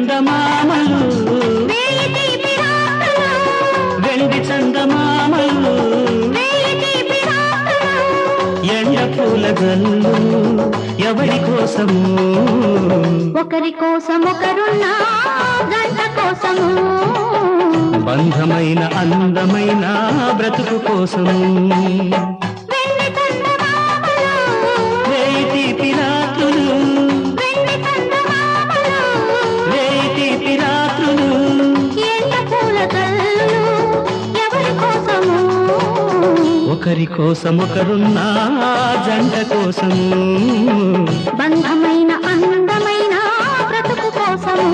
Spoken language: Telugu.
చందమామలు వెండి చందమామలు ఎండ పూల గల్లు ఎవరి కోసము ఒకరి కోసం ఒకరున్నా గంట కోసము బంధమైన అందమైన బ్రతుకు కోసము ఒకరి కోసం ఒకరున్నా జంట కోసము బంధమైన అందమైన బ్రతుకు కోసము